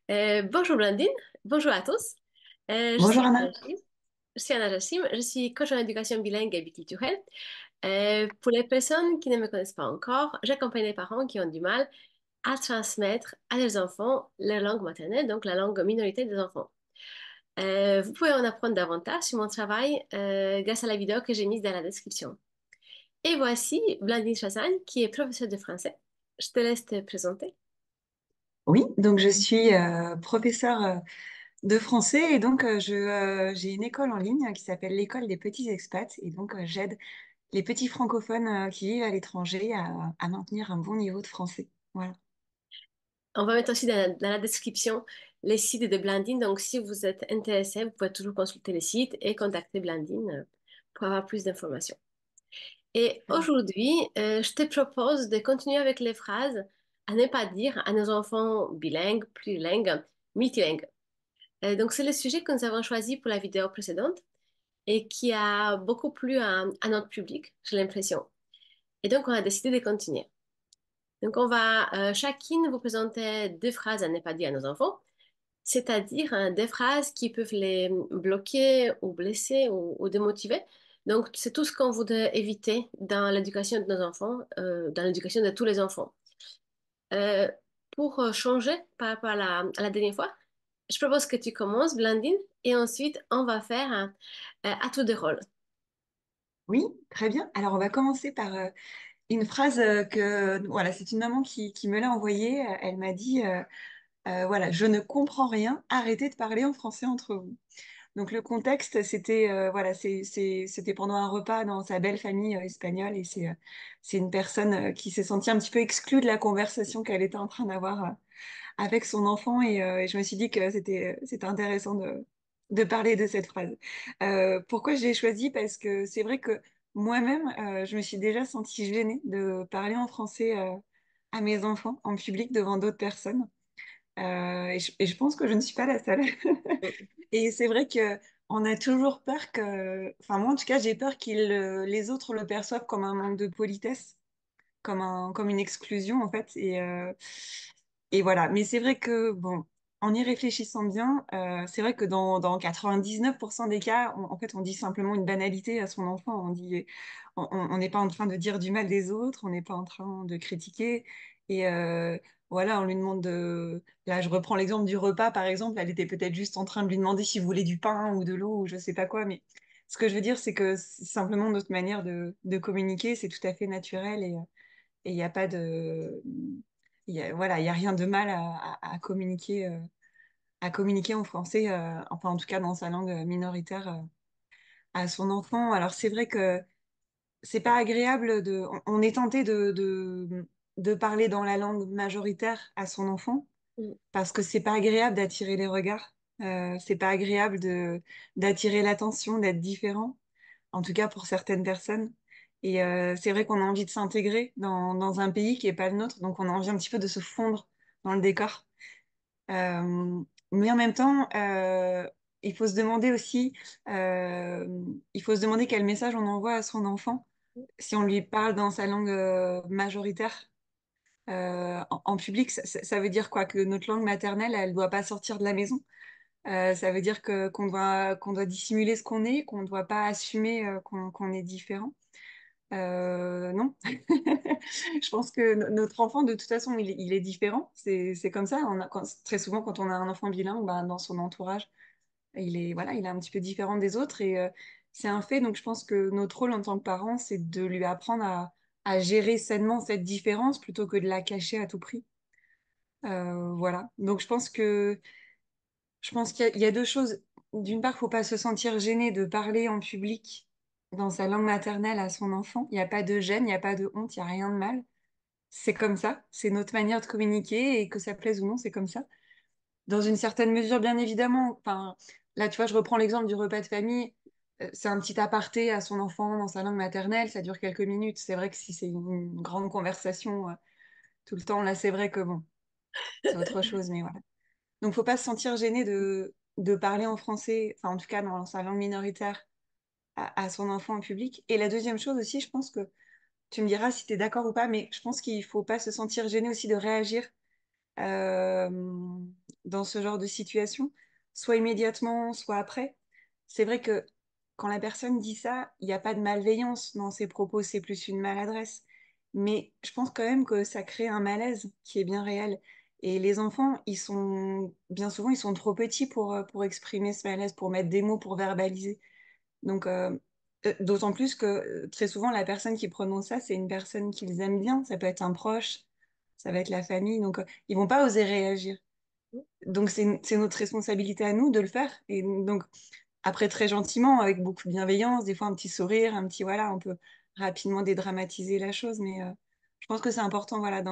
Bonjour Blandine, bonjour à tous. Je suis Bonjour Anna Anna. Jachim. Je suis coach en éducation bilingue et biculturelle. Pour les personnes qui ne me connaissent pas encore, j'accompagne les parents qui ont du mal à transmettre à leurs enfants leur langue maternelle, donc la langue minoritaire des enfants. Vous pouvez en apprendre davantage sur mon travail grâce à la vidéo que j'ai mise dans la description. Et voici Blandine Chassagne, qui est professeure de français. Je te laisse te présenter. Oui, donc je suis professeure de français et donc j'ai une école en ligne qui s'appelle l'école des petits expats et donc j'aide les petits francophones qui vivent à l'étranger à maintenir un bon niveau de français. Voilà. On va mettre aussi dans la description les sites de Blandine. Donc, si vous êtes intéressé, vous pouvez toujours consulter les sites et contacter Blandine pour avoir plus d'informations. Et Très bien. aujourd'hui, je te propose de continuer avec les phrases à ne pas dire à nos enfants bilingues, plurilingues, multilingues. Donc, c'est le sujet que nous avons choisi pour la vidéo précédente et qui a beaucoup plu à notre public, j'ai l'impression. Et donc, on a décidé de continuer. Donc, on va chacune vous présenter deux phrases à ne pas dire à nos enfants, c'est-à-dire des phrases qui peuvent les bloquer ou blesser ou démotiver. Donc, c'est tout ce qu'on voudrait éviter dans l'éducation de nos enfants, dans l'éducation de tous les enfants. Euh, pour changer par rapport à la dernière fois, je propose que tu commences, Blandine, et ensuite, on va faire un à tour de rôle. Oui, très bien. Alors on va commencer par une phrase que voilà, c'est une maman qui me l'a envoyée. Elle m'a dit voilà, je ne comprends rien. Arrêtez de parler en français entre vous. Donc le contexte, c'était voilà, c'était pendant un repas dans sa belle famille espagnole et c'est une personne qui s'est sentie un petit peu exclue de la conversation qu'elle était en train d'avoir avec son enfant et je me suis dit que c'était intéressant de parler de cette phrase. Pourquoi je l'ai choisie? Parce que c'est vrai que moi-même, je me suis déjà sentie gênée de parler en français à mes enfants en public devant d'autres personnes. Et je pense que je ne suis pas la seule. Et c'est vrai que on a toujours peur que, enfin moi en tout cas j'ai peur qu'ils les autres le perçoivent comme un manque de politesse, comme une exclusion en fait. Et voilà. Mais c'est vrai que bon, en y réfléchissant bien, c'est vrai que dans 99% des cas, en fait on dit simplement une banalité à son enfant. On n'est pas en train de dire du mal des autres, on n'est pas en train de critiquer. Et voilà, on lui demande de. Là, je reprends l'exemple du repas, par exemple. Elle était peut-être juste en train de lui demander s'il voulait du pain ou de l'eau ou je sais pas quoi. Mais ce que je veux dire, c'est que c'est simplement notre manière de communiquer, c'est tout à fait naturel et il n'y a pas de. Voilà, il y a rien de mal à communiquer en français, enfin en tout cas dans sa langue minoritaire à son enfant. Alors c'est vrai que c'est pas agréable on est tenté de parler dans la langue majoritaire à son enfant Mm. parce que c'est pas agréable d'attirer les regards, c'est pas agréable d'attirer l'attention, d'être différent, en tout cas pour certaines personnes. Et c'est vrai qu'on a envie de s'intégrer dans un pays qui est pas le nôtre, donc on a envie un petit peu de se fondre dans le décor. Mais en même temps, il faut se demander aussi, euh, il faut se demander quel message on envoie à son enfant si on lui parle dans sa langue majoritaire en public. Ça veut dire quoi? Que notre langue maternelle, elle doit pas sortir de la maison. Ça veut dire que qu'on doit dissimuler ce qu'on est, qu'on ne doit pas assumer qu'on est différent. Non. Je pense que notre enfant, de toute façon, il est différent. C'est comme ça. Très souvent, quand on a un enfant bilingue, ben, dans son entourage, voilà, il est un petit peu différent des autres et c'est un fait. Donc, je pense que notre rôle en tant que parent, c'est de lui apprendre à gérer sainement cette différence plutôt que de la cacher à tout prix. Voilà. Donc, je pense qu'il y a deux choses. D'une part, faut pas se sentir gêné de parler en public dans sa langue maternelle à son enfant. Il n'y a pas de gêne, il n'y a pas de honte, il n'y a rien de mal. C'est comme ça. C'est notre manière de communiquer et que ça plaise ou non, c'est comme ça. Dans une certaine mesure, bien évidemment. Enfin, là, tu vois, je reprends l'exemple du repas de famille. C'est un petit aparté à son enfant dans sa langue maternelle. Ça dure quelques minutes. C'est vrai que si c'est une grande conversation tout le temps, là, c'est vrai que bon, c'est autre chose. Mais voilà. Donc, faut pas se sentir gêné de parler en français, enfin, en tout cas, dans sa langue minoritaire à son enfant en public. Et la deuxième chose aussi, je pense que tu me diras si tu es d'accord ou pas, mais je pense qu'il faut pas se sentir gêné aussi de réagir. Euh, dans ce genre de situation, soit immédiatement, soit après. C'est vrai que quand la personne dit ça, il n'y a pas de malveillance dans ses propos, c'est plus une maladresse. Mais je pense quand même que ça crée un malaise qui est bien réel. Et les enfants, bien souvent, ils sont trop petits pour exprimer ce malaise, pour mettre des mots, pour verbaliser. Donc, d'autant plus que très souvent, la personne qui prononce ça, c'est une personne qu'ils aiment bien. Ça peut être un proche, ça va être la famille. Donc, ils vont pas oser réagir. Donc, c'est notre responsabilité à nous de le faire. Et donc, après, très gentiment, avec beaucoup de bienveillance, des fois un petit sourire, un petit voilà, on peut rapidement dédramatiser la chose. Mais je pense que c'est important, voilà,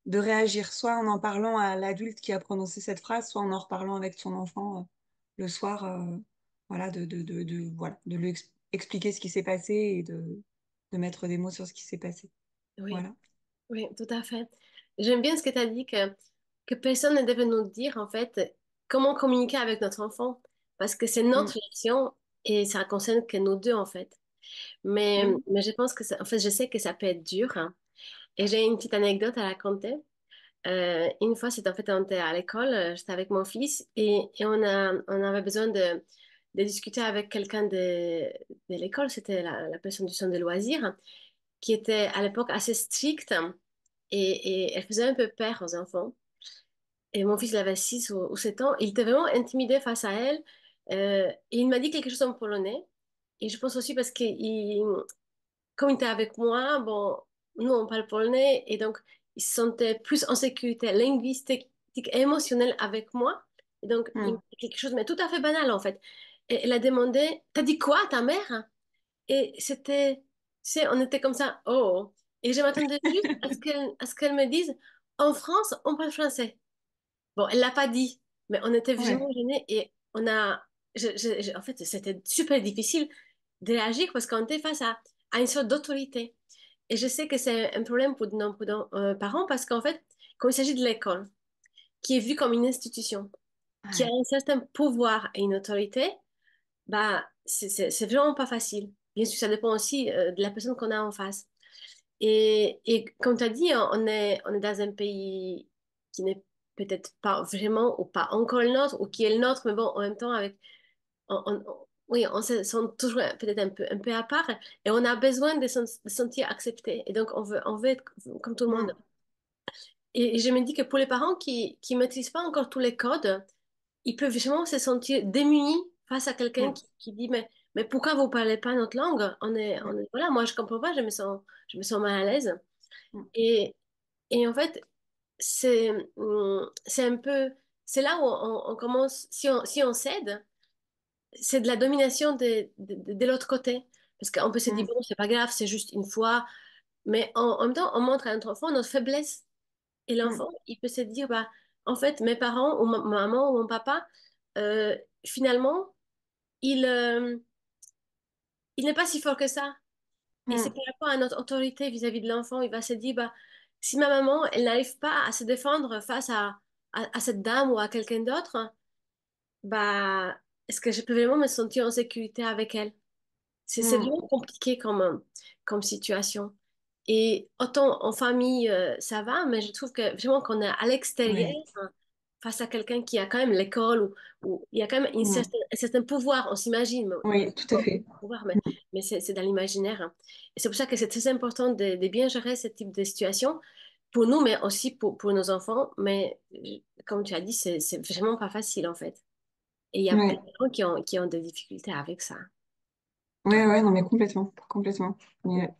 de réagir, soit en parlant à l'adulte qui a prononcé cette phrase, soit en reparlant avec son enfant le soir, voilà, voilà, de lui expliquer ce qui s'est passé et de mettre des mots sur ce qui s'est passé. Oui, Voilà. oui, tout à fait. J'aime bien ce que tu as dit, que personne ne devait nous dire, en fait, comment communiquer avec notre enfant, parce que c'est notre Mm, réaction et ça concerne que nous deux, en fait. mm, Mais je pense que ça, en fait, je sais que ça peut être dur, hein. Et j'ai une petite anecdote à raconter. Une fois, c'était en fait, on était à l'école, j'étais avec mon fils et on avait besoin de discuter avec quelqu'un de l'école, c'était la personne du centre de loisirs, qui était à l'époque assez stricte et elle faisait un peu peur aux enfants. Et mon fils, il avait 6 ou 7 ans, il était vraiment intimidé face à elle. Et il m'a dit quelque chose en polonais. Et je pense aussi parce que comme il était avec moi, bon, nous, on parle polonais, et donc, il se sentait plus en sécurité linguistique et émotionnelle avec moi. Et donc, il m'a mm. dit quelque chose, mais tout à fait banal, en fait. Et elle a demandé, t'as dit quoi à ta mère? Et c'était, tu sais, on était comme ça, oh. Et je m'attendais juste à ce qu'elle me dise, en France, on parle français. Bon, elle l'a pas dit, mais on était vraiment Ouais. gênés et on a, en fait, c'était super difficile de réagir parce qu'on était face à une sorte d'autorité. Et je sais que c'est un problème pour de nombreux parents parce qu'en fait, quand il s'agit de l'école, qui est vue comme une institution, qui a Ouais. un certain pouvoir et une autorité, bah, c'est vraiment pas facile. Bien sûr, ça dépend aussi de la personne qu'on a en face. Et comme tu as dit, on est dans un pays qui n'est peut-être pas vraiment ou pas encore le nôtre, ou qui est le nôtre, mais bon, en même temps, oui, on se sent toujours peut-être un peu à part, et on a besoin de se sentir accepté. Et donc, on veut être comme tout le monde. Mm, Et je me dis que pour les parents qui ne maîtrisent pas encore tous les codes, ils peuvent vraiment se sentir démunis face à quelqu'un mm, qui dit, mais pourquoi vous parlez pas notre langue? mm, Voilà, moi, je comprends pas, je me sens mal à l'aise. mm, Et, et en fait, c'est un peu, c'est là où on commence, si on cède, c'est de la domination de l'autre côté. Parce qu'on peut se dire, mm, bon, c'est pas grave, c'est juste une fois, mais en même temps, on montre à notre enfant notre faiblesse. Et mm, l'enfant, il peut se dire, bah, en fait, mes parents ou ma maman ou mon papa, euh, finalement, il n'est pas si fort que ça. Et c'est mm, par rapport à notre autorité vis-à-vis de l'enfant, il va se dire, bah, si ma maman, elle n'arrive pas à se défendre face à cette dame ou à quelqu'un d'autre, bah, est-ce que je peux vraiment me sentir en sécurité avec elle? C'est mm. vraiment compliqué comme situation. Et autant en famille, ça va, mais je trouve que vraiment qu'on est à l'extérieur, Ouais. hein, face à quelqu'un qui a quand même l'école, où il y a quand même Mm. un certain pouvoir, on s'imagine, Oui, tout à fait. pouvoir, mais c'est dans l'imaginaire, hein. Et c'est pour ça que c'est très important de bien gérer ce type de situation pour nous, mais aussi pour nos enfants. Mais comme tu as dit, c'est vraiment pas facile en fait. Et il y a plein Ouais. de gens qui ont des difficultés avec ça. Ouais, ouais, non, mais complètement, complètement. Mm. Ouais.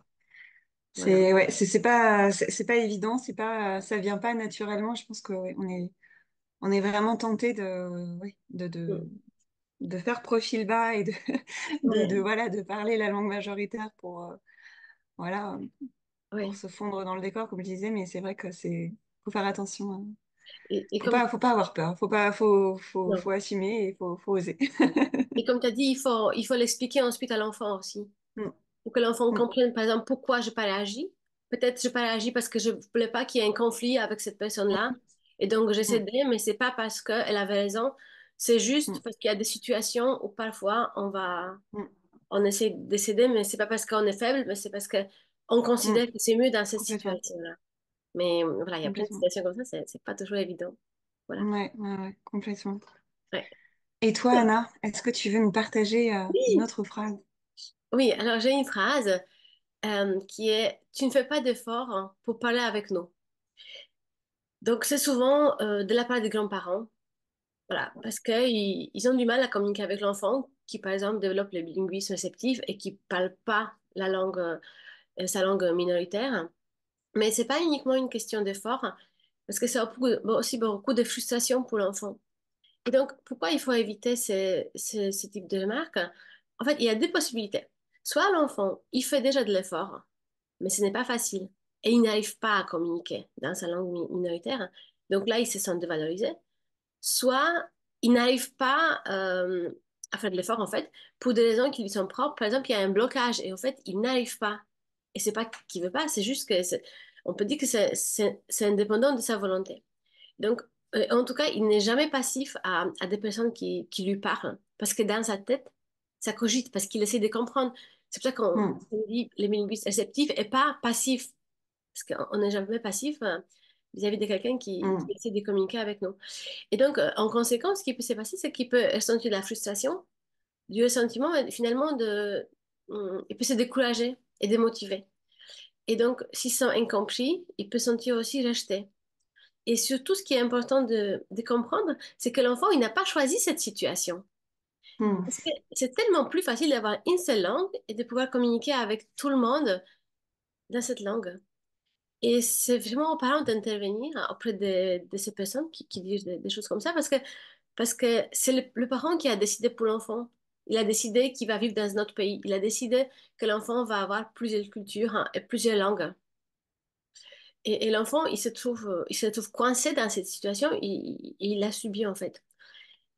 Voilà. C'est pas évident, ça vient pas naturellement. Je pense que ouais, on est vraiment tenté ouais, Mm. de faire profil bas et Ouais, voilà, de parler la langue majoritaire voilà, pour ouais. se fondre dans le décor, comme je disais. Mais c'est vrai que faut faire attention, hein. Et comme, Faut pas avoir peur. non. Faut assumer et faut oser. Et comme tu as dit, il faut l'expliquer ensuite à l'enfant aussi. Mm, Pour que l'enfant mm, comprenne, par exemple, pourquoi je n'ai pas réagi. Peut-être je n'ai pas réagi parce que je ne voulais pas qu'il y ait un conflit avec cette personne-là. Et donc, j'ai mm, cédé, mais c'est pas parce qu'elle avait raison. C'est juste mm, parce qu'il y a des situations où parfois mm, on essaie de céder, mais c'est pas parce qu'on est faible, mais c'est parce qu'on mm. considère que c'est mieux dans cette Complètement, situation-là. Mais voilà, il y a plein de complètement. situations comme ça, c'est pas toujours évident. Voilà. Ouais, ouais, ouais, complètement. Ouais. Et toi, Anna, est-ce que tu veux nous partager une Oui, autre phrase? oui, alors j'ai une phrase qui est: Tu ne fais pas d'effort hein, pour parler avec nous. Donc c'est souvent de la part des grands-parents. Voilà, parce qu'ils ont du mal à communiquer avec l'enfant qui, par exemple, développe le bilinguisme réceptif et qui parle pas la langue, sa langue minoritaire. Mais c'est pas uniquement une question d'effort, hein, parce que c'est aussi beaucoup de frustration pour l'enfant. Et donc, pourquoi il faut éviter ce type de remarques? En fait, il y a deux possibilités. Soit l'enfant, il fait déjà de l'effort, mais ce n'est pas facile, et il n'arrive pas à communiquer dans sa langue minoritaire. Donc là, il se sent dévalorisé. Soit il n'arrive pas à faire de l'effort, en fait, pour des raisons qui lui sont propres. Par exemple, il y a un blocage, et en fait, il n'arrive pas. Et c'est pas qu'il veut pas, c'est juste que on peut dire que c'est indépendant de sa volonté. Donc, en tout cas, il n'est jamais passif à des personnes qui lui parlent, parce que dans sa tête, ça cogite, parce qu'il essaie de comprendre. C'est pour ça Hmm, qu'on dit les linguistes réceptifs et pas passifs, parce qu'on n'est jamais passif vis-à-vis de quelqu'un qui hmm, essaie de communiquer avec nous. Et donc, en conséquence, ce qui peut se passer, c'est qu'il peut ressentir de la frustration, du ressentiment, et finalement, il peut se décourager et démotiver. Et donc, s'il se sent incompris, il peut se sentir aussi rejeté. Et surtout, ce qui est important de comprendre, c'est que l'enfant, il n'a pas choisi cette situation. hmm, Parce que c'est tellement plus facile d'avoir une seule langue et de pouvoir communiquer avec tout le monde dans cette langue. Et c'est vraiment aux parents d'intervenir auprès de ces personnes qui disent des choses comme ça, parce que c'est le parent qui a décidé pour l'enfant. Il a décidé qu'il va vivre dans un autre pays. Il a décidé que l'enfant va avoir plusieurs cultures et plusieurs langues. Et l'enfant, il se trouve coincé dans cette situation. Il l'a subi, en fait.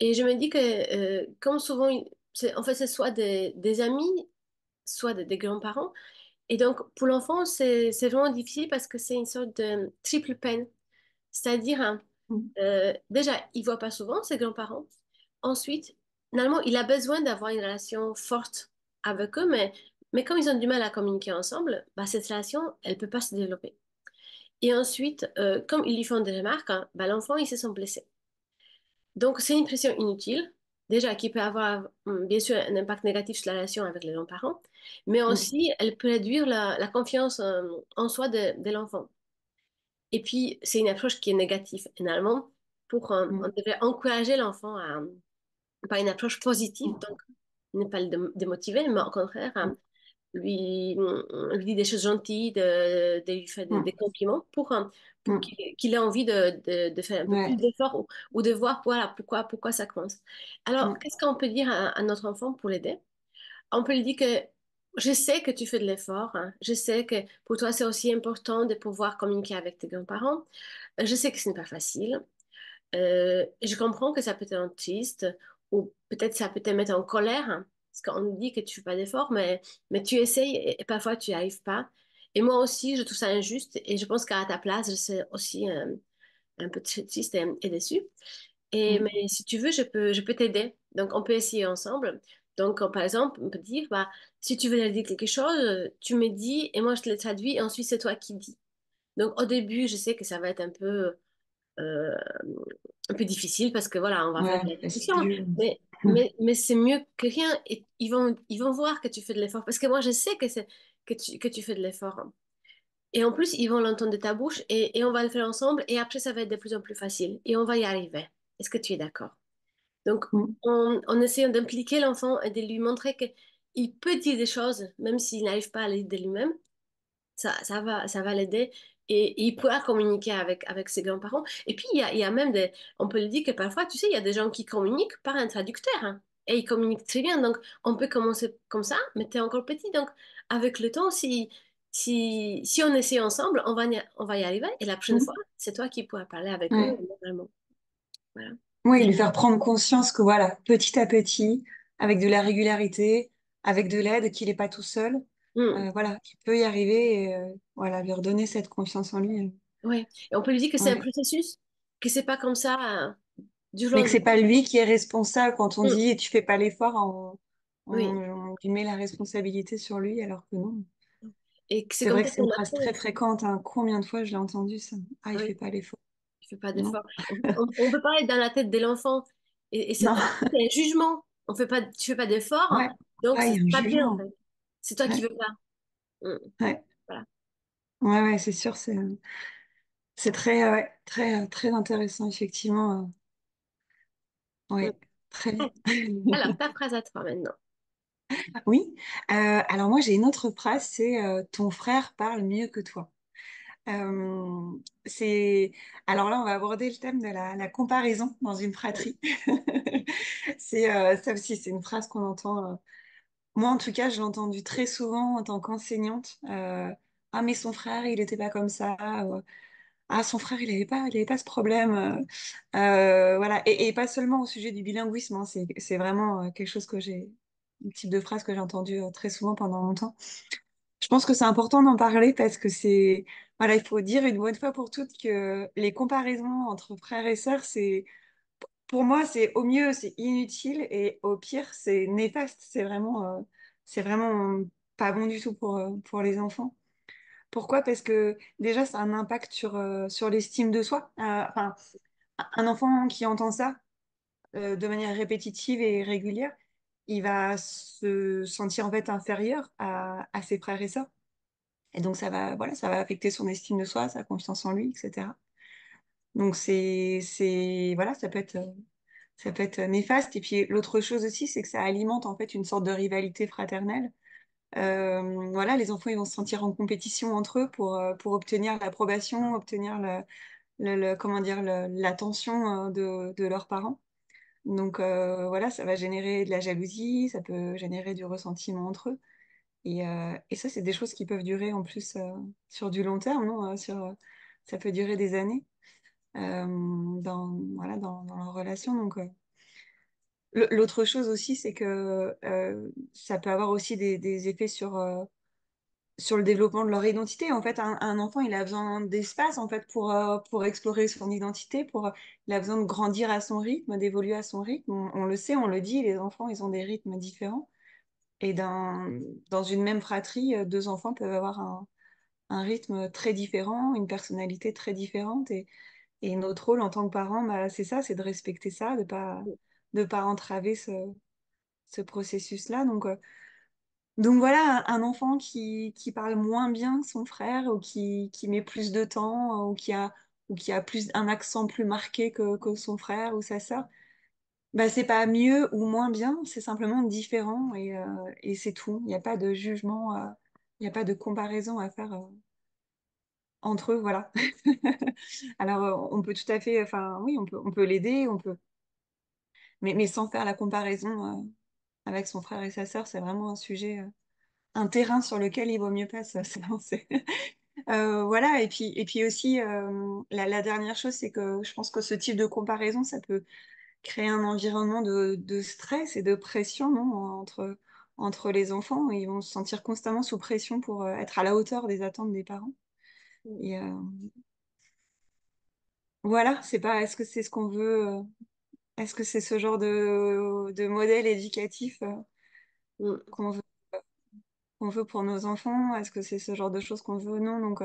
Et je me dis que, comme souvent, en fait, c'est soit des amis, soit des grands-parents. Et donc, pour l'enfant, c'est vraiment difficile parce que c'est une sorte de triple peine. C'est-à-dire, hein, hmm, déjà, il voit pas souvent ses grands-parents. Ensuite, normalement, il a besoin d'avoir une relation forte avec eux, mais comme ils ont du mal à communiquer ensemble, bah, cette relation, elle peut pas se développer. Et ensuite, comme ils lui font des remarques, hein, bah, l'enfant, il se sent blessé. Donc, c'est une pression inutile, déjà, qui peut avoir, bien sûr, un impact négatif sur la relation avec les grands-parents, mais hmm, aussi, elle peut réduire la confiance en soi de l'enfant. Et puis, c'est une approche qui est négative. Finalement, on hmm, devrait encourager l'enfant par une approche positive, hmm, donc ne pas le démotiver, mais au contraire, hmm, lui dire des choses gentilles, de lui faire des hmm, compliments pour hmm. qu'il ait envie de faire un peu plus Ouais. d'efforts ou de voir voilà, pourquoi ça commence. Alors, Hmm, qu'est-ce qu'on peut dire à notre enfant pour l'aider? On peut lui dire que je sais que tu fais de l'effort, hein. Je sais que pour toi, c'est aussi important de pouvoir communiquer avec tes grands-parents. Je sais que ce n'est pas facile. Je comprends que ça peut te rendre triste ou peut-être ça peut te mettre en colère, hein, parce qu'on nous dit que tu fais pas d'efforts, mais tu essayes et parfois tu n'y arrives pas. Et moi aussi, je trouve ça injuste et je pense qu'à ta place, je serais aussi un peu triste et déçue. hmm, Mais si tu veux, je peux t'aider. Donc, on peut essayer ensemble. Donc, par exemple, on peut dire, bah, si tu veux leur dire quelque chose, tu me dis et moi je te le traduis et ensuite c'est toi qui dis. Donc, au début, je sais que ça va être euh, un peu difficile parce que voilà, on va faire de ouais, la discussion, fastidieux. mais c'est mieux que rien et ils vont voir que tu fais de l'effort parce que moi, je sais que tu fais de l'effort. Et en plus, ils vont l'entendre de ta bouche et on va le faire ensemble et après, ça va être de plus en plus facile et on va y arriver. Est-ce que tu es d'accord? Donc, Hmm, en essayant d'impliquer l'enfant et de lui montrer qu'il peut dire des choses, même s'il n'arrive pas à les dire de lui-même, ça va l'aider et il pourra communiquer avec ses grands-parents. Et puis, il y a même on peut le dire que parfois, tu sais, il y a des gens qui communiquent par un traducteur, hein, et ils communiquent très bien. Donc, on peut commencer comme ça, mais tu es encore petit. Donc, avec le temps, si on essaie ensemble, on va y arriver. Et la prochaine fois, hmm. c'est toi qui pourras parler avec eux Ouais. normalement. Voilà. Oui, lui faire prendre conscience que voilà, petit à petit, avec de la régularité, avec de l'aide, qu'il n'est pas tout seul, Hmm. voilà, qu'il peut y arriver et voilà, lui redonner cette confiance en lui. Ouais. Et on peut lui dire que c'est un Ouais. processus, que c'est pas comme ça du jour Mais au que c'est pas lendemain. lui qui est responsable quand on Hmm. dit tu fais pas l'effort, Oui. on lui met la responsabilité sur lui alors que non. Et que c'est C'est comme vrai que ça c'est qu'on une phrase apprend très aussi. fréquente, hein. Combien de fois je l'ai entendu ça? Ah, il fait Oui. pas l'effort. Tu fais pas Non, d'effort. On peut pas être dans la tête de l'enfant. Et c'est non, comme c'est un jugement. On fait pas, tu fais pas d'effort, ouais, donc ouais, il y a c'est un pas bien en jugement. fait. C'est toi qui Ouais, veux pas. Mm. ouais, Voilà. ouais, ouais, c'est sûr, c'est très, ouais, très, très intéressant, effectivement. Mm. Ouais, très bien. Alors, ta phrase à toi maintenant. Oui, alors moi j'ai une autre phrase, c'est ton frère parle mieux que toi. Euh, c'est alors là on va aborder le thème de la comparaison dans une fratrie. C'est ça aussi, c'est une phrase qu'on entend. Moi en tout cas, je l'ai entendue très souvent en tant qu'enseignante. Ah mais son frère, il était pas comme ça. Ah son frère, il avait pas ce problème. Voilà et pas seulement au sujet du bilinguisme. Hein, c'est vraiment quelque chose que j'ai un type de phrase que j'ai entendu très souvent pendant longtemps. Je pense que c'est important d'en parler parce que voilà, il faut dire une bonne fois pour toutes que les comparaisons entre frères et sœurs, pour moi, c'est au mieux, c'est inutile et au pire, c'est néfaste. C'est vraiment pas bon du tout pour les enfants. Pourquoi? Parce que déjà, ça a un impact sur l'estime de soi. Enfin, un enfant qui entend ça de manière répétitive et régulière, il va se sentir en fait inférieur à ses frères et sœurs. Et donc voilà, ça va affecter son estime de soi, sa confiance en lui, etc. Donc voilà, ça peut être néfaste. Et puis l'autre chose aussi, c'est que ça alimente en fait une sorte de rivalité fraternelle. Voilà, les enfants, ils vont se sentir en compétition entre eux pour obtenir l'approbation, obtenir comment dire, l'attention de leurs parents. Donc voilà, ça va générer de la jalousie, ça peut générer du ressentiment entre eux. Et ça, c'est des choses qui peuvent durer en plus sur du long terme, non? Ça peut durer des années voilà, dans leur relation. Donc, l'autre chose aussi, c'est que ça peut avoir aussi des effets sur le développement de leur identité. En fait, un enfant, il a besoin d'espace en fait pour explorer son identité, il a besoin de grandir à son rythme, d'évoluer à son rythme. On le sait, on le dit, les enfants, ils ont des rythmes différents. Et dans une même fratrie, deux enfants peuvent avoir un rythme très différent, une personnalité très différente. Et notre rôle en tant que parent, bah, c'est ça, c'est de respecter ça, de pas entraver ce processus-là. Donc voilà, un enfant qui parle moins bien son frère ou qui met plus de temps ou qui a plus un accent plus marqué que son frère ou sa sœur, bah, c'est pas mieux ou moins bien, c'est simplement différent et c'est tout. Il n'y a pas de jugement, il n'y a pas de comparaison à faire entre eux, voilà. Alors, on peut tout à fait, enfin, oui, on peut l'aider, mais sans faire la comparaison avec son frère et sa sœur, c'est vraiment un sujet, un terrain sur lequel il vaut mieux pas se lancer. Voilà, et puis aussi, la dernière chose, c'est que je pense que ce type de comparaison, ça peut créer un environnement de stress et de pression, non, entre les enfants. Ils vont se sentir constamment sous pression pour être à la hauteur des attentes des parents. Mm. Et voilà, c'est pas, est-ce que c'est ce qu'on veut, est-ce que c'est ce genre de modèle éducatif Mm. qu'on veut, qu'on veut pour nos enfants? Est-ce que c'est ce genre de choses qu'on veut? Non, donc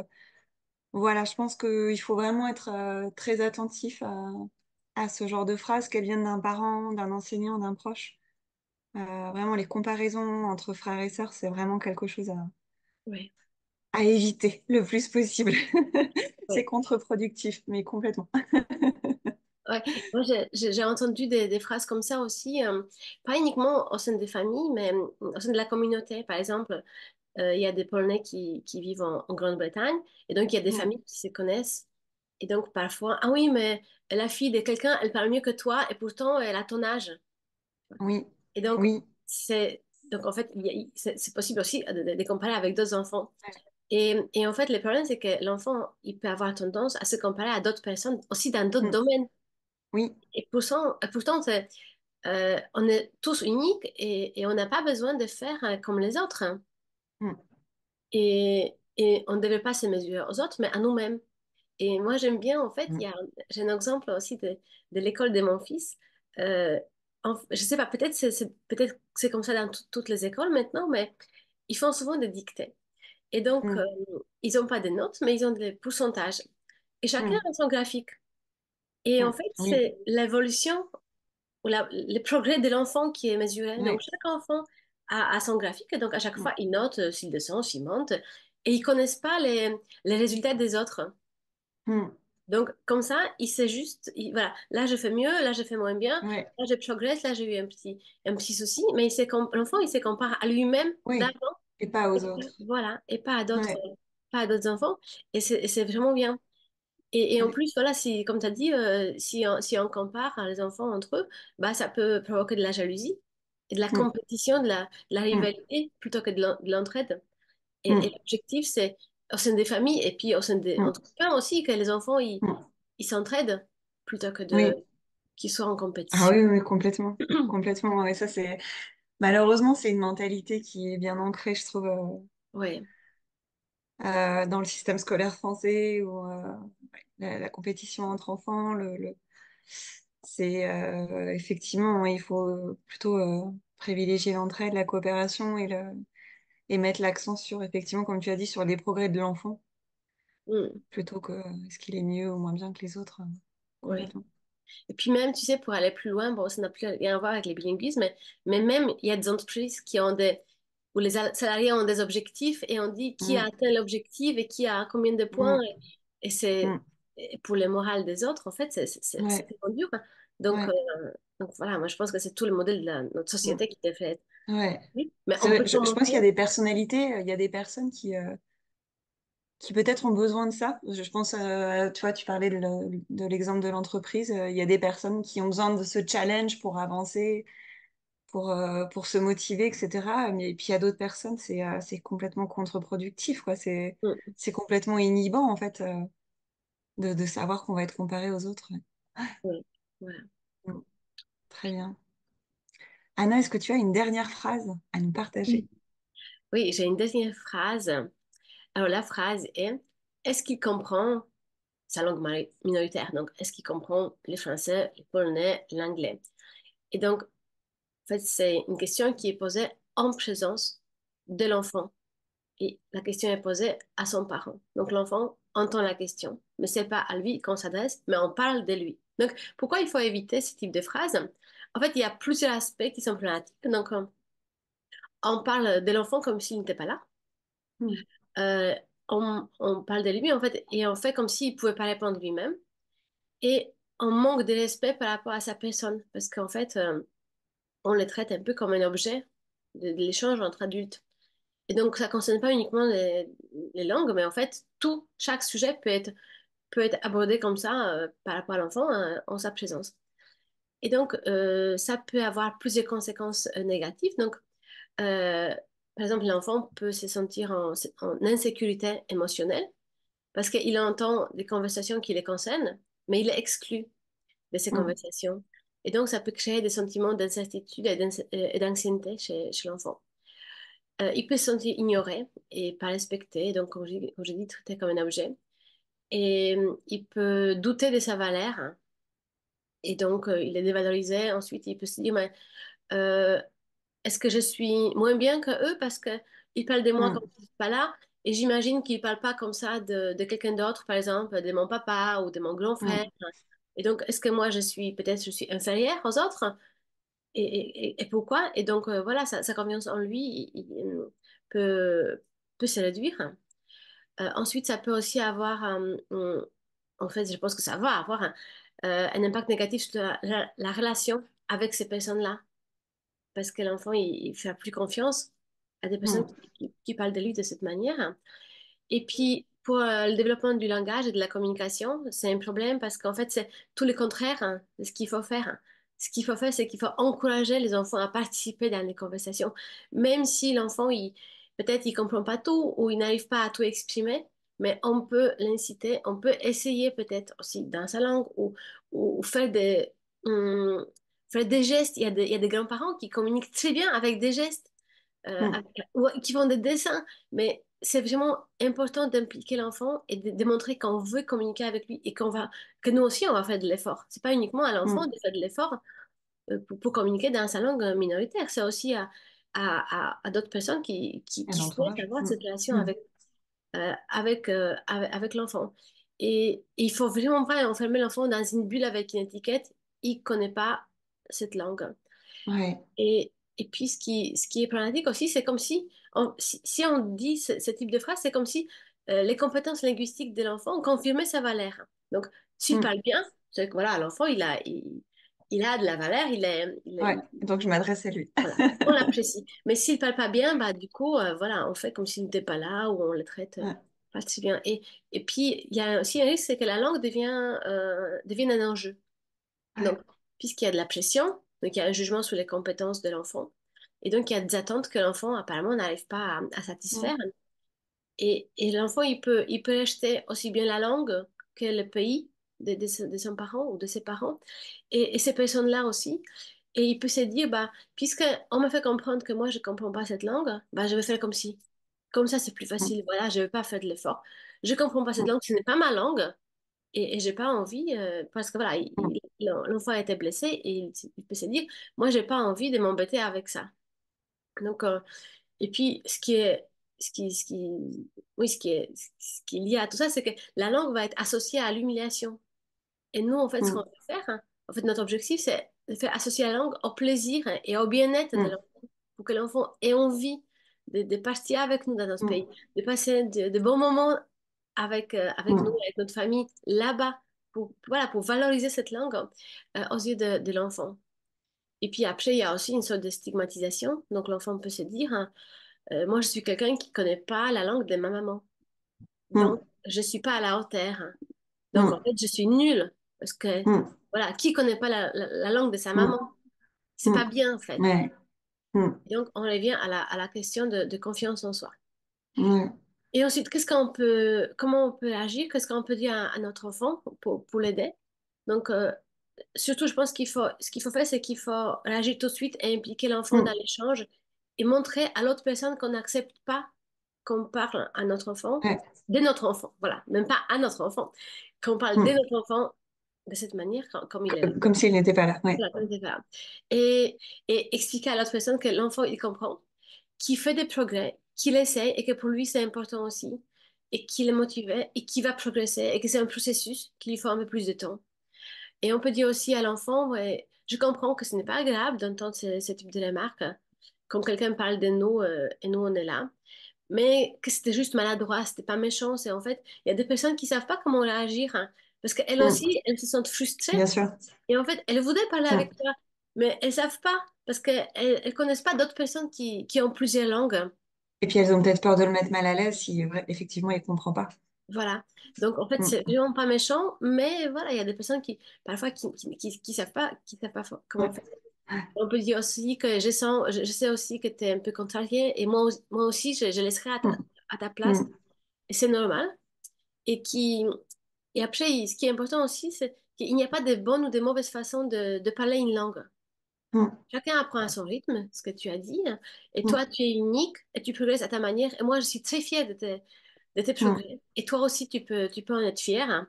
voilà, je pense qu'il faut vraiment être très attentif à ce genre de phrases, qu'elles viennent d'un parent, d'un enseignant, d'un proche. Vraiment, les comparaisons entre frères et sœurs, c'est vraiment quelque chose Ouais, à éviter le plus possible. C'est ouais. contre-productif, mais complètement. Ouais. Moi, j'ai entendu des phrases comme ça aussi, pas uniquement au sein des familles, mais au sein de la communauté. Par exemple, il y a des Polonais qui vivent en Grande-Bretagne, et donc il y a des Mm. familles qui se connaissent. Et donc parfois, ah oui, mais la fille de quelqu'un, elle parle mieux que toi, et pourtant elle a ton âge. Oui, Et donc, oui, donc en fait, c'est possible aussi de comparer avec d'autres enfants. Et en fait, le problème, c'est que l'enfant, il peut avoir tendance à se comparer à d'autres personnes, aussi dans d'autres Mm. domaines. Oui, Et pourtant on est tous uniques et on n'a pas besoin de faire comme les autres, hein. Mm. Et on ne devait pas se mesurer aux autres, mais à nous-mêmes. Et moi, j'aime bien, en fait, Mm. j'ai un exemple aussi de l'école de mon fils. Euh, je sais pas, peut-être que c'est comme ça dans toutes les écoles maintenant, mais ils font souvent des dictées. Et donc, Mm. ils n'ont pas de notes, mais ils ont des pourcentages. Et chacun Mm. a son graphique. Et en Mm. fait, Oui, c'est l'évolution ou le progrès de l'enfant qui est mesuré. Donc, oui. chaque enfant a son graphique, et donc à chaque Mm. fois, il note s'il descend, s'il monte, et ils connaissent pas les résultats des autres. Mm. Donc, comme ça, il sait juste, voilà, là, je fais mieux, là, je fais moins bien, Ouais, là, je progresse, là, j'ai eu un petit souci, mais l'enfant, il se compare à lui-même oui. d'avant, Et pas et aux autres. voilà, et Ouais, pas à d'autres enfants, et c'est vraiment bien. Et en ouais. plus, voilà, si, comme tu as dit, si on compare les enfants entre eux, bah, ça peut provoquer de la jalousie et de la Mm. compétition, de la Mm. rivalité plutôt que de l'entraide. Et Mm. l'objectif, c'est au sein des familles et puis au sein des Mm. entre copains aussi, que les enfants, Mm. ils s'entraident plutôt que de Oui. qu'ils soient en Ah compétition. oui, oui, complètement. Complètement. Ouais, ça, c'est... Malheureusement, c'est une mentalité qui est bien ancrée, je trouve, Ouais. dans le système scolaire français, où la compétition entre enfants, c'est effectivement, il faut plutôt privilégier l'entraide, la coopération et mettre l'accent sur, effectivement, comme tu as dit, sur les progrès de l'enfant, Mm. plutôt que est-ce qu'il est mieux ou moins bien que les autres. Ouais. Complètement. Et puis même, tu sais, pour aller plus loin, bon, ça n'a plus rien à voir avec les bilinguismes, mais même, il y a des entreprises qui ont où les salariés ont des objectifs et on dit qui a Mm. atteint l'objectif et qui a combien de points. Mm. Et c'est, Mm. et pour le moral des autres, en fait, c'est Ouais, tellement dur. Donc, ouais. donc voilà, moi je pense que c'est tout le modèle de notre Mm. société qui devrait être. Ouais. Oui, mais C'est on vrai, peut je pense qu'il y a commencer. des personnalités, il y a des personnes qui peut-être ont besoin de ça. Je pense, tu vois, tu parlais de l'exemple de l'entreprise. Il y a des personnes qui ont besoin de ce challenge pour avancer, pour se motiver, etc. Mais et puis il y a d'autres personnes, c'est complètement contre-productif, quoi. Mm, C'est complètement inhibant, en fait, de savoir qu'on va être comparé aux autres. oui, voilà. Mm. Très bien. Anna, est-ce que tu as une dernière phrase à nous partager? Oui, j'ai une dernière phrase. Alors la phrase est, est-ce qu'il comprend sa langue minoritaire? Donc, est-ce qu'il comprend le français, le polonais, l'anglais? Et donc, en fait, c'est une question qui est posée en présence de l'enfant. Et la question est posée à son parent. Donc, l'enfant entend la question, mais c'est pas à lui qu'on s'adresse, mais on parle de lui. Donc, pourquoi il faut éviter ce type de phrase? En fait, il y a plusieurs aspects qui sont problématiques. Donc, on parle de l'enfant comme s'il n'était pas là. Mm. Euh, on parle de lui, en fait, et on fait comme s'il pouvait pas répondre lui-même. Et on manque de respect par rapport à sa personne, parce qu'en fait, on le traite un peu comme un objet de l'échange entre adultes. Et donc, ça ne concerne pas uniquement les langues, mais en fait, chaque sujet peut être abordé comme ça par rapport à l'enfant en sa présence. Et donc, ça peut avoir plusieurs conséquences négatives. Donc, euh, par exemple, l'enfant peut se sentir en insécurité émotionnelle parce qu'il entend des conversations qui les concernent, mais il est exclu de ces Mm. conversations. Et donc, ça peut créer des sentiments d'incertitude et d'anxiété chez l'enfant. Il peut se sentir ignoré et pas respecté, donc, comme j'ai dit, traité comme un objet. Et il peut douter de sa valeur, hein, et donc il est dévalorisé. Ensuite, il peut se dire, mais, euh, est-ce que je suis moins bien que eux parce qu'ils parlent de moi comme Mm. je ne suis pas là? Et j'imagine qu'ils ne parlent pas comme ça de quelqu'un d'autre, par exemple, de mon papa ou de mon grand frère. Mm. Et donc, est-ce que moi, peut-être, je suis inférieure aux autres? Et pourquoi? Et donc, voilà, sa confiance en lui peut, peut se réduire. Ensuite, ça peut aussi avoir, en fait, je pense que ça va avoir un impact négatif sur la relation avec ces personnes-là, parce que l'enfant, il fait plus confiance à des personnes Mm. qui parlent de lui de cette manière. Et puis, pour le développement du langage et de la communication, c'est un problème parce qu'en fait, c'est tout le contraire de ce qu'il faut faire. Ce qu'il faut faire, c'est qu'il faut encourager les enfants à participer dans les conversations. Même si l'enfant, peut-être, il comprend pas tout ou il n'arrive pas à tout exprimer, mais on peut l'inciter, on peut essayer peut-être aussi dans sa langue ou hum, faire des gestes. Il y a des grands-parents qui communiquent très bien avec des gestes Mm. ou qui font des dessins, mais c'est vraiment important d'impliquer l'enfant et de montrer qu'on veut communiquer avec lui et que nous aussi on va faire de l'effort. C'est pas uniquement à l'enfant Mm. de faire de l'effort pour communiquer dans sa langue minoritaire, c'est aussi à d'autres personnes Et qui souhaitent l'entourage. avoir Mm. cette relation Mm. avec l'enfant. Et il faut vraiment pas enfermer l'enfant dans une bulle avec une étiquette. Il ne connaît pas cette langue. Ouais. Et puis, ce qui est problématique aussi, c'est comme si, si on dit ce type de phrase, c'est comme si les compétences linguistiques de l'enfant confirmaient sa valeur. Donc, s'il Mm. parle bien, c'est que voilà, l'enfant, il a de la valeur, Ouais. Donc je m'adresse à lui. voilà, on l'apprécie. Mais s'il parle pas bien, bah, du coup, voilà, on fait comme s'il n'était pas là ou on le traite Ouais. pas si bien. Et puis, il y a aussi un risque, c'est que la langue devienne un enjeu. Donc, Ouais. puisqu'il y a de la pression, donc il y a un jugement sur les compétences de l'enfant, et donc il y a des attentes que l'enfant apparemment n'arrive pas à Mm. satisfaire. Et l'enfant, il peut acheter aussi bien la langue que le pays de son parent ou de ses parents, et ces personnes-là aussi. Et il peut se dire, bah, puisque on m'a fait comprendre que moi, je ne comprends pas cette langue, bah, je vais faire comme si. Comme ça, c'est plus Mm. facile. Voilà, je ne vais pas faire de l'effort. Je ne comprends pas cette langue, ce n'est pas ma langue. Et j'ai pas envie, parce que voilà, Mm. l'enfant a été blessé et il peut se dire, moi, j'ai pas envie de m'embêter avec ça. Donc, et puis, ce qui, oui, ce qui est lié à tout ça, c'est que la langue va être associée à l'humiliation. Et nous, en fait, ce qu'on Mm. veut faire, hein, en fait, notre objectif, c'est de faire associer la langue au plaisir hein, et au bien-être de Mm. l'enfant, pour que l'enfant ait envie de partir avec nous dans notre pays, Mm. de passer de bons moments avec nous, Mm. avec notre famille, là-bas, voilà, pour valoriser cette langue aux yeux de l'enfant. Et puis après, il y a aussi une sorte de stigmatisation. Donc l'enfant peut se dire, hein, moi, je suis quelqu'un qui ne connaît pas la langue de ma maman. Donc, Mm. je ne suis pas à la hauteur. Hein. Donc, en Mm. fait, je suis nulle. Parce que, Mm. voilà, qui connaît pas la langue de sa maman? Mm. C'est pas Mm. bien, en fait. Ouais. Mm. Et donc, on revient à la question de confiance en soi. Ouais. Et ensuite, comment on peut agir? Qu'est-ce qu'on peut dire à notre enfant pour l'aider? Donc, surtout, je pense ce qu'il faut faire, c'est qu'il faut réagir tout de suite et impliquer l'enfant dans Mm. l'échange et montrer à l'autre personne qu'on n'accepte pas qu'on parle à notre enfant, Ouais. de notre enfant, voilà, même pas à notre enfant, qu'on parle de Mm. notre enfant de cette manière, comme il est là. Comme s'il n'était pas là. Ouais. Voilà, comme il est là. Et, et expliquer à l'autre personne que l'enfant, il comprend, qu'il fait des progrès, qu'il essaie et que pour lui, c'est important aussi, et qu'il est motivé et qu'il va progresser et que c'est un processus, qu'il lui faut un peu plus de temps. Et on peut dire aussi à l'enfant, ouais, je comprends que ce n'est pas agréable d'entendre ce type de remarques, quand quelqu'un parle de nous et nous on est là, mais que c'était juste maladroit, c'était pas méchant. C'est en fait, il y a des personnes qui savent pas comment réagir, hein, parce qu'elles Mm. aussi, elles se sentent frustrées Bien sûr. et en fait, elles voudraient parler avec Mm. toi, mais elles savent pas parce qu'elles connaissent pas d'autres personnes qui ont plusieurs langues. Et puis elles ont peut-être peur de le mettre mal à l'aise si effectivement il ne comprend pas. Voilà. Donc, en fait, c'est Mm. vraiment pas méchant, mais voilà, il y a des personnes parfois, qui savent pas comment Mm. faire. On peut dire aussi que je sais aussi que tu es un peu contrarié et moi aussi, je laisserai Mm. à ta place. Mm. Et c'est normal. Et, et après, ce qui est important aussi, c'est qu'il n'y a pas de bonne ou de mauvaise façon de parler une langue. Mm. Chacun apprend à son rythme, ce que tu as dit. Hein. Et toi, Mm. tu es unique et tu progresses à ta manière. Et moi, je suis très fière de tes Mm. progrès. Et toi aussi, tu peux en être fier. Hein.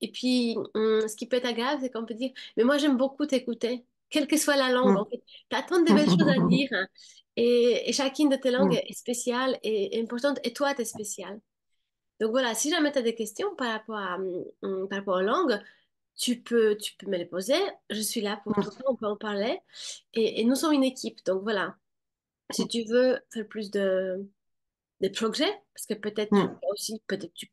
Et puis, ce qui peut être agréable, c'est qu'on peut dire, mais moi, j'aime beaucoup t'écouter, quelle que soit la langue. En Mm. fait, tu as tant de belles choses à dire. Hein. Et chacune de tes langues Mm. est spéciale et importante. Et toi, tu es spécial. Donc voilà, si jamais tu as des questions par rapport aux langues, tu peux me les poser. Je suis là pour toi, Mm. on peut en parler. Et nous sommes une équipe. Donc voilà, si tu veux faire plus de progrès, parce que peut-être tu Mm. peux aussi, peut-être tu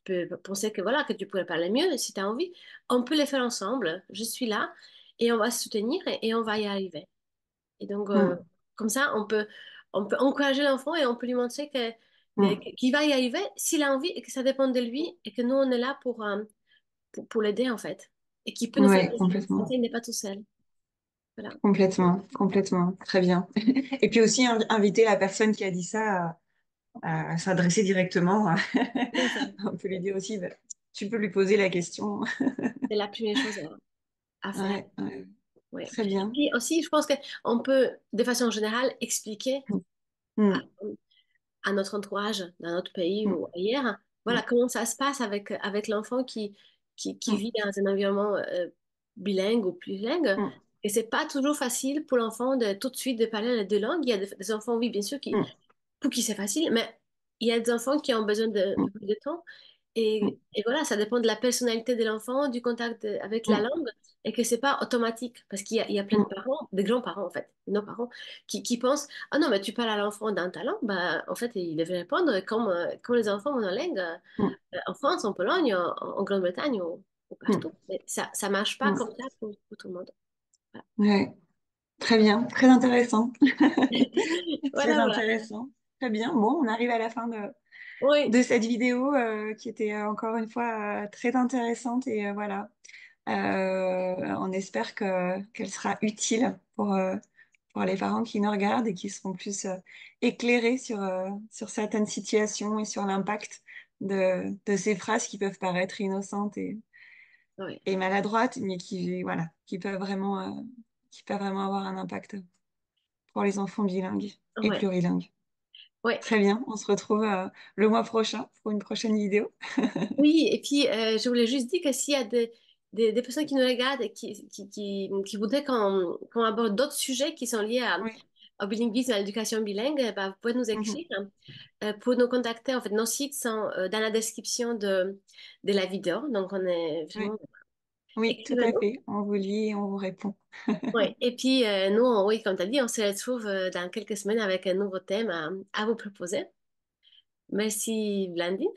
peux penser que voilà, que tu pourrais parler mieux si tu as envie, on peut les faire ensemble. Je suis là et on va se soutenir et on va y arriver. Et donc, Mm. comme ça, on peut encourager l'enfant et on peut lui montrer Mm. qu'il va y arriver s'il a envie et que ça dépend de lui et que nous, on est là pour l'aider, en fait. Et qu'il peut nous faire Ouais, confiance. Comme ça, complètement. il n'est pas tout seul. Voilà. Complètement, complètement. Très bien. Et puis aussi inviter la personne qui a dit ça à s'adresser directement. C'est ça. On peut lui dire aussi, bah, tu peux lui poser la question. C'est la première chose à faire. Ouais, ouais. Ouais. Très bien. Et aussi, je pense qu'on peut, de façon générale, expliquer à, Mm. à notre entourage, dans notre pays Mm. ou ailleurs, voilà Mm. comment ça se passe avec l'enfant qui Mm. vit dans un environnement bilingue ou plurilingue. Mm. Et c'est pas toujours facile pour l'enfant de tout de suite de parler les deux langues. Il y a des enfants, oui, bien sûr, Mm. pour qui c'est facile, mais il y a des enfants qui ont besoin de Mm. plus de temps. Mm, Et voilà, ça dépend de la personnalité de l'enfant, du contact avec la mm, langue, et que c'est pas automatique. Parce qu'il y a plein de mm, parents, des grands-parents en fait, nos parents, qui pensent, ah non, mais tu parles à l'enfant dans ta langue, bah, en fait, il devrait répondre comme les enfants monolingues mm, en France, en Pologne, en Grande-Bretagne ou mm, partout. Mais ça marche pas mm. comme ça pour tout le monde. Voilà, Ouais, très bien, très intéressant. Très voilà. Voilà. intéressant. Très bien. Bon, on arrive à la fin Oui, de cette vidéo qui était encore une fois très intéressante et voilà. On espère qu'elle sera utile pour les parents qui nous regardent et qui seront plus éclairés sur certaines situations et sur l'impact de ces phrases qui peuvent paraître innocentes oui, et maladroites, mais voilà, qui peuvent vraiment avoir un impact pour les enfants bilingues et oui, plurilingues. oui. Très bien, on se retrouve le mois prochain pour une prochaine vidéo. Oui, et puis je voulais juste dire que s'il y a des personnes qui nous regardent et qui voudraient qu'on aborde d'autres sujets qui sont liés Oui. au bilinguisme, à l'éducation bilingue, bah, vous pouvez nous Mhm. écrire. Pour nous contacter, en fait, nos sites sont dans la description de la vidéo. Donc, on est Oui. vraiment... Oui, tout à Écrivez-nous. fait. On vous lit et on vous répond. Ouais. Et puis, nous, oui, comme tu as dit, on se retrouve dans quelques semaines avec un nouveau thème à vous proposer. Merci, Blandine, et,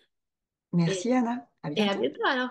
Merci Anna. À et à bientôt. bientôt alors.